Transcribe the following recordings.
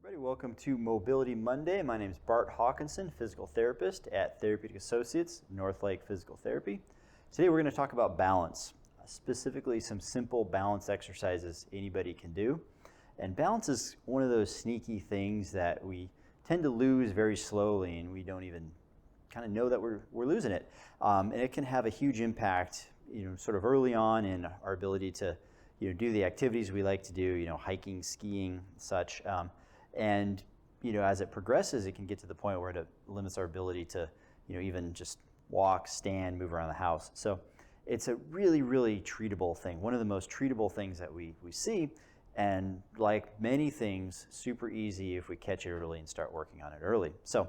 Everybody, welcome to Mobility Monday. My name is Bart Hawkinson, physical therapist at Therapeutic Associates, Northlake Physical Therapy. Today we're going to talk about balance, specifically some simple balance exercises anybody can do. And balance is one of those sneaky things that we tend to lose very slowly, and we don't even kind of know that we're losing it. And it can have a huge impact, sort of early on in our ability to, do the activities we like to do, hiking, skiing, such. And as it progresses, it can get to the point where it limits our ability to, even just walk, stand, move around the house. So it's a really, really treatable thing. One of the most treatable things that we see, and like many things, super easy if we catch it early and start working on it early. So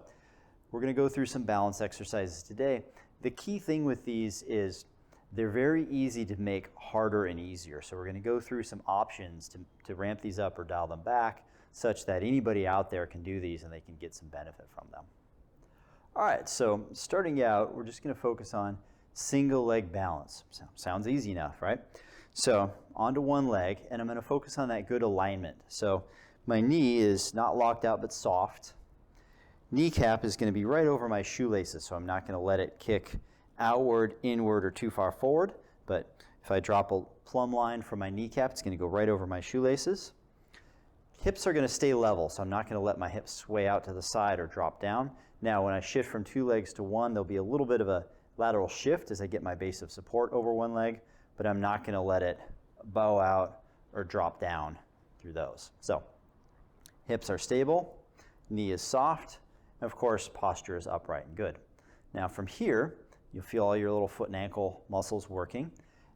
we're going to go through some balance exercises today. The key thing with these is they're very easy to make harder and easier. So we're going to go through some options to ramp these up or dial them back, such that anybody out there can do these and they can get some benefit from them. All right, so starting out, we're just going to focus on single leg balance. Sounds easy enough, right? So onto one leg, and I'm going to focus on that good alignment. So my knee is not locked out but soft. Kneecap is going to be right over my shoelaces, so I'm not going to let it kick outward, inward, or too far forward. But if I drop a plumb line from my kneecap, it's going to go right over my shoelaces. Hips are going to stay level, so I'm not going to let my hips sway out to the side or drop down. Now, when I shift from two legs to one, there'll be a little bit of a lateral shift as I get my base of support over one leg, but I'm not going to let it bow out or drop down through those. So, hips are stable, knee is soft, and of course, posture is upright and good. Now, from here, you'll feel all your little foot and ankle muscles working.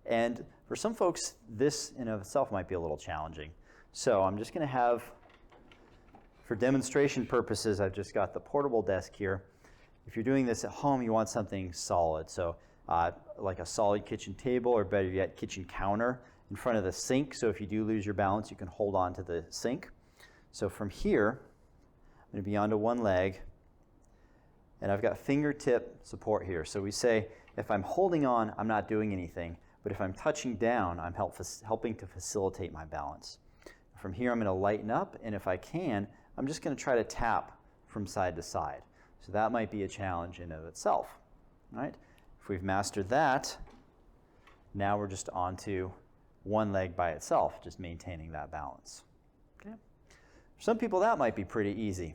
And for some folks, this in of itself might be a little challenging. So I'm just going to have, for demonstration purposes, I've just got the portable desk here. If you're doing this at home, you want something solid. So like a solid kitchen table, or better yet, kitchen counter in front of the sink. So if you do lose your balance, you can hold on to the sink. So from here, I'm going to be onto one leg. And I've got fingertip support here. So we say if I'm holding on, I'm not doing anything. But if I'm touching down, I'm helping to facilitate my balance. From here, I'm going to lighten up, and if I can, I'm just going to try to tap from side to side. So that might be a challenge in and of itself. All right? If we've mastered that, now we're just onto one leg by itself, just maintaining that balance. Okay? For some people, that might be pretty easy.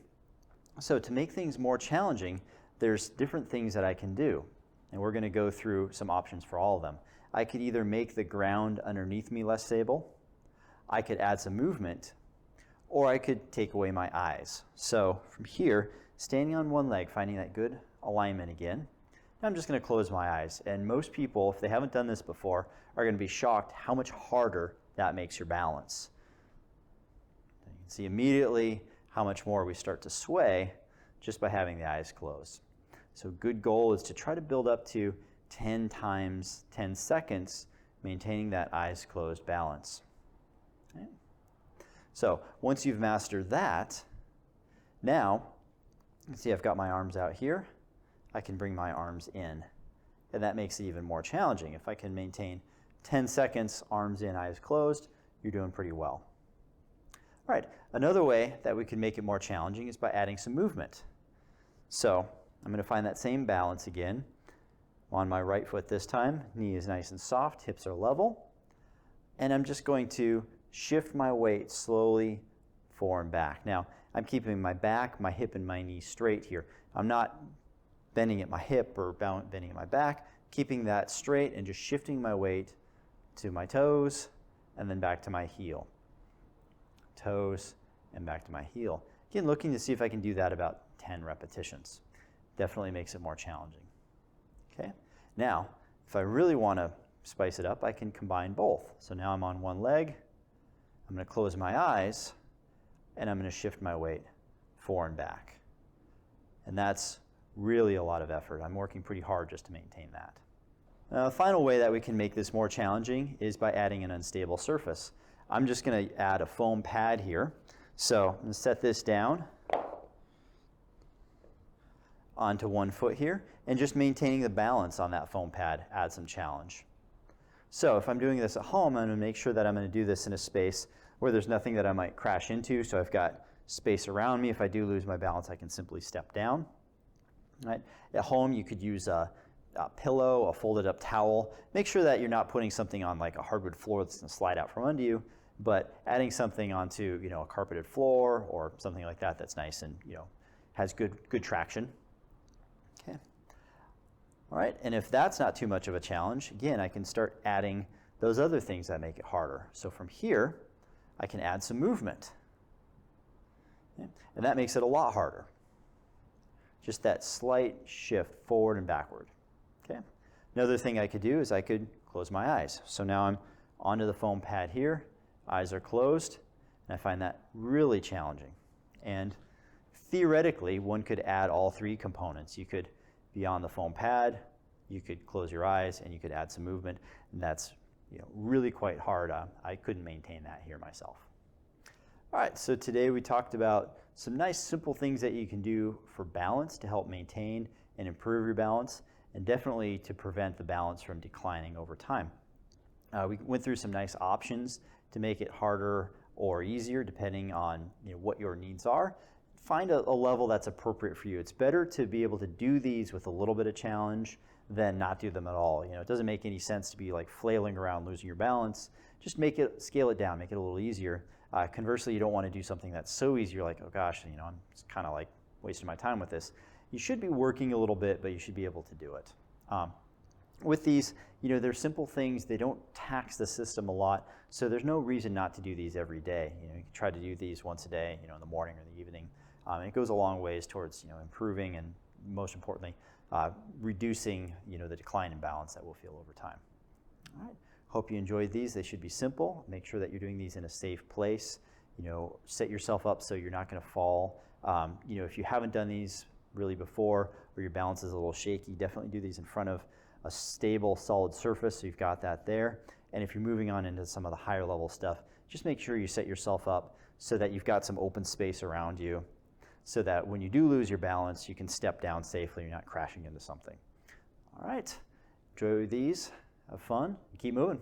So to make things more challenging, there's different things that I can do. And we're going to go through some options for all of them. I could either make the ground underneath me less stable, I could add some movement, or I could take away my eyes. So from here, standing on one leg, finding that good alignment again, I'm just going to close my eyes. And most people, if they haven't done this before, are going to be shocked how much harder that makes your balance. You can see immediately how much more we start to sway just by having the eyes closed. So good goal is to try to build up to 10 times 10 seconds, maintaining that eyes closed balance. Okay. So once you've mastered that, now, you can see I've got my arms out here. I can bring my arms in, and that makes it even more challenging. If I can maintain 10 seconds, arms in, eyes closed, you're doing pretty well. All right, another way that we can make it more challenging is by adding some movement. So I'm going to find that same balance again. On my right foot this time, knee is nice and soft, hips are level, and I'm just going to shift my weight slowly forward and back. Now, I'm keeping my back, my hip, and my knee straight here. I'm not bending at my hip or bending at my back, keeping that straight and just shifting my weight to my toes and then back to my heel. Toes and back to my heel. Again, looking to see if I can do that about 10 repetitions. Definitely makes it more challenging. Okay. Now, if I really want to spice it up, I can combine both. So now I'm on one leg. I'm going to close my eyes, and I'm going to shift my weight forward and back. And that's really a lot of effort. I'm working pretty hard just to maintain that. The final way that we can make this more challenging is by adding an unstable surface. I'm just going to add a foam pad here. So I'm going to set this down onto one foot here, and just maintaining the balance on that foam pad adds some challenge. So if I'm doing this at home, I'm going to make sure that I'm going to do this in a space where there's nothing that I might crash into. So I've got space around me. If I do lose my balance, I can simply step down. Right? At home, you could use a pillow, a folded up towel. Make sure that you're not putting something on like a hardwood floor that's going to slide out from under you, but adding something onto, you know, a carpeted floor or something like that that's nice and, you know, has good traction. Okay. All right, and if that's not too much of a challenge, again, I can start adding those other things that make it harder. So from here, I can add some movement. Okay. And that makes it a lot harder. Just that slight shift forward and backward. Okay. Another thing I could do is I could close my eyes. So now I'm onto the foam pad here, eyes are closed, and I find that really challenging. And theoretically, one could add all three components. You could be on the foam pad, you could close your eyes, and you could add some movement, and that's, you know, really quite hard. I couldn't maintain that here myself. All right, so today we talked about some nice simple things that you can do for balance to help maintain and improve your balance, and definitely to prevent the balance from declining over time. We went through some nice options to make it harder or easier depending on, you know, what your needs are. Find a level that's appropriate for you. It's better to be able to do these with a little bit of challenge than not do them at all. You know, it doesn't make any sense to be like flailing around losing your balance. Just scale it down, make it a little easier. Conversely, you don't want to do something that's so easy you're like, oh gosh, you know, I'm kind of like wasting my time with this. You should be working a little bit, but you should be able to do it. With these, you know, they're simple things. They don't tax the system a lot, so there's no reason not to do these every day. You know, you can try to do these once a day, you know, in the morning or the evening. And it goes a long ways towards, you know, improving and most importantly, reducing, you know, the decline in balance that we'll feel over time. All right. Hope you enjoyed these. They should be simple. Make sure that you're doing these in a safe place. You know, set yourself up so you're not going to fall. You know, if you haven't done these really before or your balance is a little shaky, definitely do these in front of a stable, solid surface so you've got that there. And if you're moving on into some of the higher level stuff, just make sure you set yourself up so that you've got some open space around you so that when you do lose your balance, you can step down safely, you're not crashing into something. All right, enjoy these, have fun, and keep moving.